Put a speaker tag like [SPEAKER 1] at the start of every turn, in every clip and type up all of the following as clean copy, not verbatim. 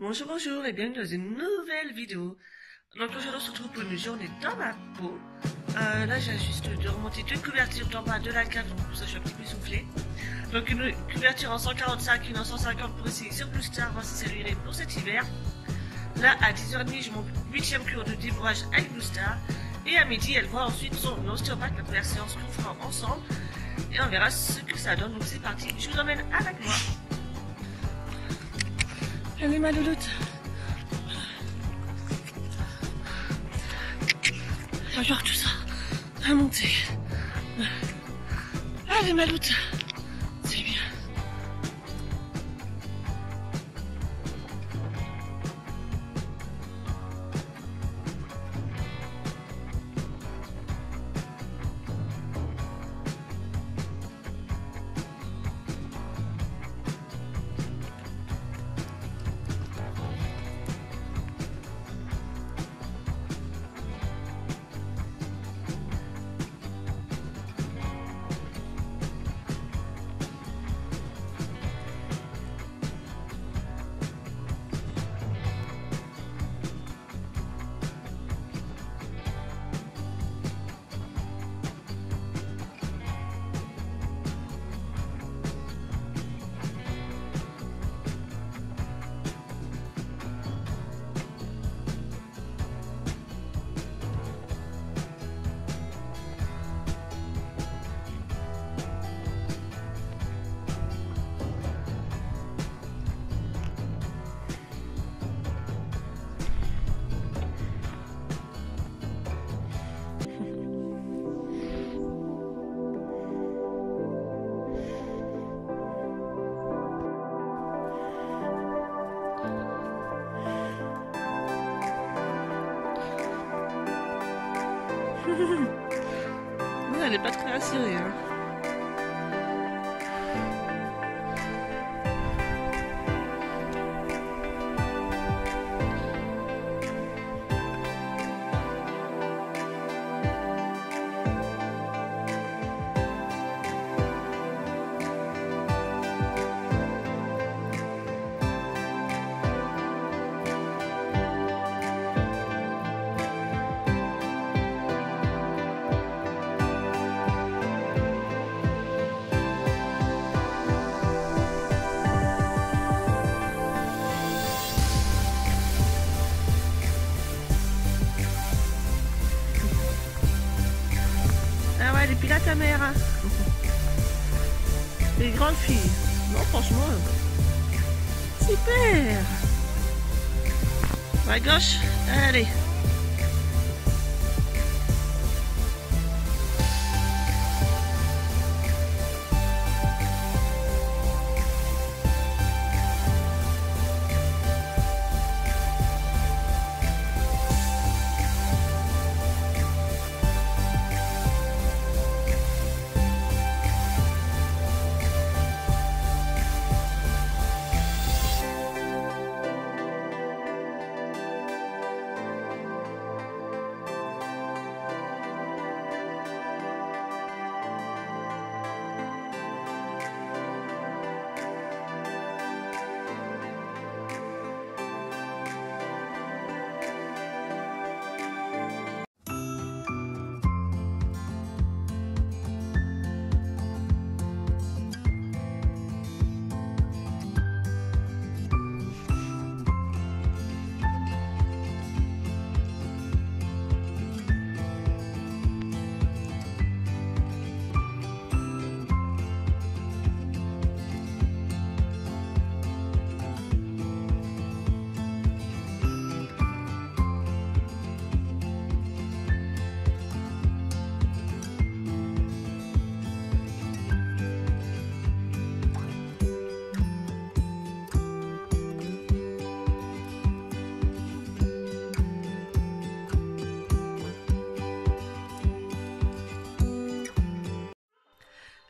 [SPEAKER 1] Bonjour, bonjour et bienvenue dans une nouvelle vidéo. Donc aujourd'hui on se retrouve pour une journée dans ma peau. Là j'ai juste de remonter deux couvertures d'en bas de la cave, donc pour ça je suis un petit peu soufflée. Donc une couverture en 145, une en 150 pour essayer sur Blue Star, voir si ça lui irait pour cet hiver. Là à 10h30 je monte 8ème cure de débourrage avec Blue Star. Et à midi elle voit ensuite son ostéopathe, la première séance qu'on fera ensemble. Et on verra ce que ça donne, donc c'est parti, je vous emmène avec moi. Allez ma louloute. Regarde tout ça. À monter. Allez ma louloute. C'est bien. Elle n'est pas très rassurée. Hein. Et puis là ta mère, hein. Les grandes filles. Non franchement. Super. À gauche. Allez.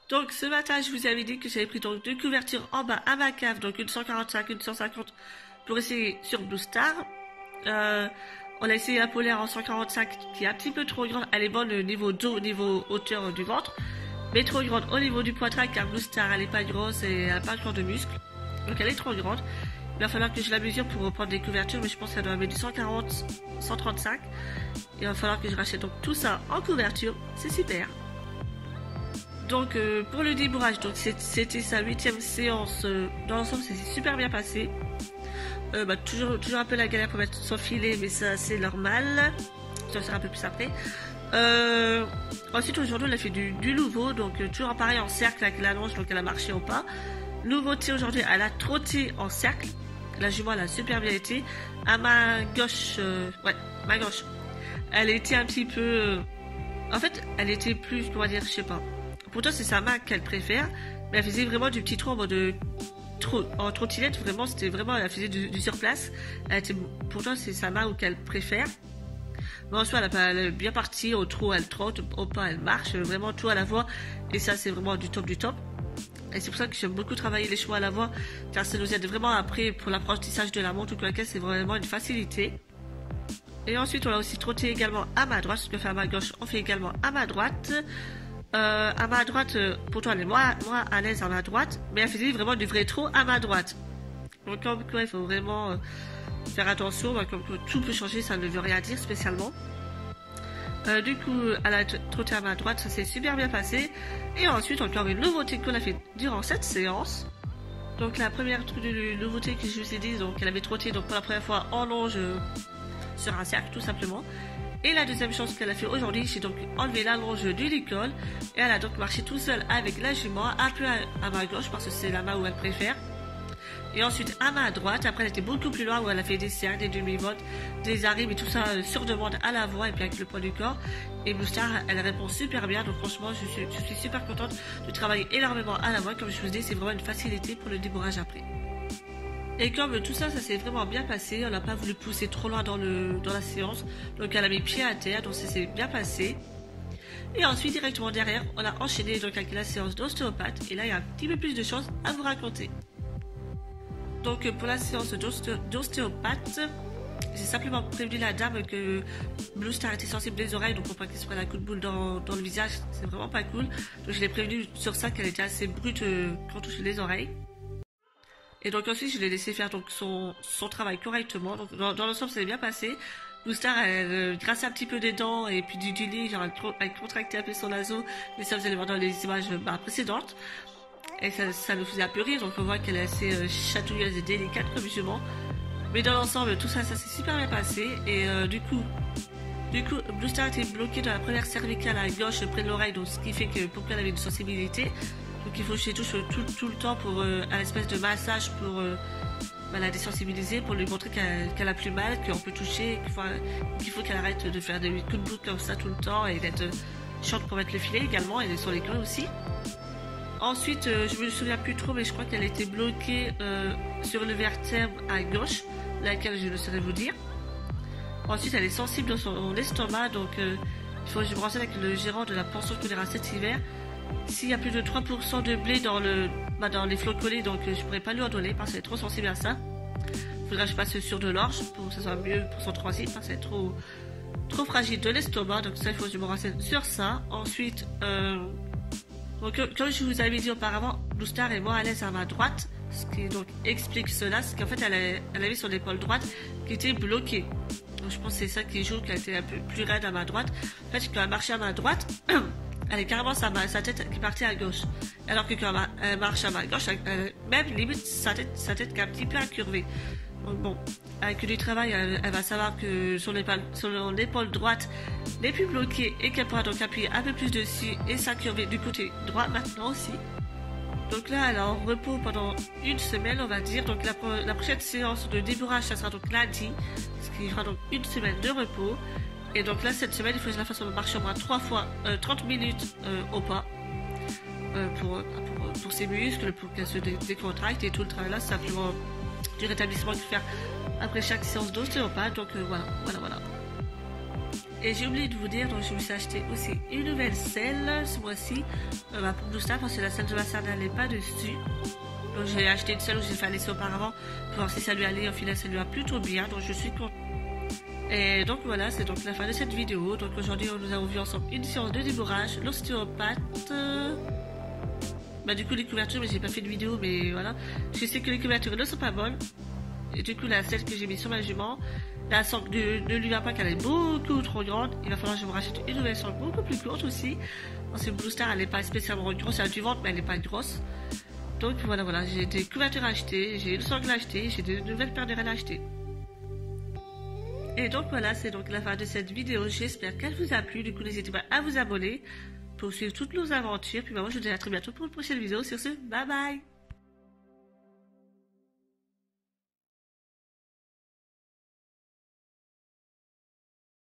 [SPEAKER 1] Donc ce matin je vous avais dit que j'avais pris donc deux couvertures en bas à ma cave, donc une 145, une 150 pour essayer sur Blue Star. On a essayé la polaire en 145 qui est un petit peu trop grande, elle est bonne au niveau dos, au niveau hauteur du ventre, mais trop grande au niveau du poitrail car Blue Star elle est pas grosse et elle n'a pas grand de muscles, donc elle est trop grande. Il va falloir que je la mesure pour reprendre les couvertures, mais je pense qu'elle doit mettre du 140, 135. Il va falloir que je rachète donc tout ça en couverture, c'est super. Donc pour le débourrage, donc c'était sa 8e séance. Dans l'ensemble, c'est super bien passé. Toujours un peu la galère pour mettre son filet, mais ça c'est normal. Ça sera un peu plus après. Ensuite aujourd'hui, on a fait du nouveau, donc toujours pareil en cercle avec la longe, donc elle a marché au pas. Nouveauté aujourd'hui, elle a trotté en cercle. La jument elle a super bien été. À ma gauche, ma gauche, elle était un petit peu. En fait, elle était plus, comment dire, je sais pas. Pourtant, c'est sa main qu'elle préfère, mais elle faisait vraiment du petit trot en mode en trottinette. Vraiment, c'était vraiment, elle faisait du surplace. Pourtant, c'est sa main qu'elle préfère. Mais en soi, elle est bien partie. Au trot, elle trotte. Au pas, elle marche. Vraiment tout à la voix. Et ça, c'est vraiment du top du top. Et c'est pour ça que j'aime beaucoup travailler les chevaux à la voix, car ça nous aide vraiment après pour l'apprentissage de la monte ou quoi que c'est vraiment une facilité. Et ensuite, on a aussi trotté également à ma droite. Ce que fait à ma gauche, on fait également à ma droite. À ma droite, pourtant elle est moins à l'aise à ma droite, mais elle faisait vraiment du vrai trot à ma droite. Donc comme quoi il faut vraiment faire attention, comme quoi tout peut changer, ça ne veut rien dire spécialement. Du coup, elle a trotté à ma droite, ça s'est super bien passé. Et ensuite, encore une nouveauté qu'on a fait durant cette séance. Donc la première nouveauté que je vous ai dit, donc elle avait trotté donc pour la première fois en longe sur un cercle tout simplement. Et la deuxième chose qu'elle a fait aujourd'hui, c'est donc enlever la longe du licol. Et elle a donc marché tout seul avec la jument, un peu à ma gauche parce que c'est la main où elle préfère. Et ensuite à ma droite, après elle était beaucoup plus loin où elle a fait des cercles, des demi-voltes, des arrives et tout ça sur demande à la voix et puis avec le poids du corps. Et Blue Star, elle répond super bien, donc franchement je suis super contente de travailler énormément à la voix. Comme je vous dis, c'est vraiment une facilité pour le débourrage après. Et comme tout ça, ça s'est vraiment bien passé, on n'a pas voulu pousser trop loin dans la séance, donc elle a mis pied à terre, donc ça s'est bien passé. Et ensuite, directement derrière, on a enchaîné donc avec la séance d'ostéopathe, et là il y a un petit peu plus de choses à vous raconter. Donc pour la séance d'ostéopathe, j'ai simplement prévenu la dame que Blue Star était sensible des oreilles, donc on peut qu'il se prenne un coup de boule dans le visage, c'est vraiment pas cool. Donc je l'ai prévenu sur ça qu'elle était assez brute quand on touchait les oreilles. Et donc ensuite je l'ai laissé faire donc son travail correctement. Donc dans l'ensemble ça s'est bien passé. Blue Star elle grinçait un petit peu des dents et puis du nez, genre elle contractait un peu son naso, mais ça vous allez voir dans les images précédentes. Et ça nous faisait un peu rire, donc on voit qu'elle est assez chatouilleuse et délicate comme jument. Mais dans l'ensemble tout ça s'est super bien passé. Et du coup Blue Star était bloquée dans la première cervicale à gauche près de l'oreille, donc ce qui fait que pour qu'elle avait une sensibilité. Donc il faut que je les touche tout le temps pour un espèce de massage pour la désensibiliser, pour lui montrer qu'elle a plus mal, qu'on peut toucher, qu'il faut qu'elle arrête de faire des coups de boule comme ça tout le temps et d'être chiante pour mettre le filet également et sur les queues aussi. Ensuite, je me souviens plus trop, mais je crois qu'elle était bloquée sur le vertèbre à gauche, laquelle je ne saurais vous dire. Ensuite, elle est sensible dans son estomac, donc il faut que je me renseigne avec le gérant de la pension scolaire cet hiver. S'il y a plus de 3% de blé dans les flots collés, donc je pourrais pas lui en donner parce qu'elle est trop sensible à ça. Faudra que je passe sur de l'orge pour que ça soit mieux pour son transit parce qu'elle est trop fragile de l'estomac, donc ça il faut que je me renseigne sur ça. Ensuite, donc comme je vous avais dit auparavant, Blue Star est moins à l'aise à ma droite, ce qui donc explique cela, c'est qu'en fait elle avait son épaule droite qui était bloquée. Donc je pense que c'est ça qui joue, qu'elle était un peu plus raide à ma droite. En fait, quand elle marchait à ma droite, elle est carrément sa tête qui partait à gauche. Alors que quand elle marche à ma gauche, même limite sa tête qui est un petit peu incurvée. Donc bon, avec du travail, elle va savoir que son épaule droite n'est plus bloquée et qu'elle pourra donc appuyer un peu plus dessus et s'incurver du côté droit maintenant aussi. Donc là, elle est en repos pendant une semaine, on va dire. Donc la prochaine séance de débourrage, ça sera donc lundi, ce qui fera donc une semaine de repos. Et donc là, cette semaine, il faut que je la fasse marcher au moins 3 fois 30 minutes au pas pour ses muscles, pour qu'elle se décontracte et tout le travail là, c'est simplement du rétablissement qu'il faut faire après chaque séance d'ostéopathe. Donc voilà. Et j'ai oublié de vous dire, donc je me suis acheté aussi une nouvelle selle ce mois-ci pour Blue Star parce que la selle de ma sœur n'allait pas dessus. Donc j'ai acheté une selle où j'ai fait un essai auparavant pour voir si ça lui allait. Au final, ça lui va plutôt bien, donc je suis contente. Et donc voilà, c'est donc la fin de cette vidéo. Donc aujourd'hui, nous avons vu ensemble une séance de débourrage, l'ostéopathe. Du coup les couvertures, mais j'ai pas fait de vidéo, mais voilà. Je sais que les couvertures ne sont pas bonnes. Et du coup, la selle que j'ai mis sur ma jument, la sangle ne lui va pas, qu'elle est beaucoup trop grande. Il va falloir que je me rachète une nouvelle sangle beaucoup plus courte aussi. Cette Blue Star, elle n'est pas spécialement grosse, elle a du ventre, mais elle n'est pas grosse. Donc voilà, j'ai des couvertures à acheter, j'ai une sangle à acheter, j'ai de nouvelles paires d'oreilles à acheter. Et donc voilà, c'est donc la fin de cette vidéo. J'espère qu'elle vous a plu. Du coup, n'hésitez pas à vous abonner pour suivre toutes nos aventures. Puis moi, je vous dis à très bientôt pour une prochaine vidéo. Sur ce, bye bye!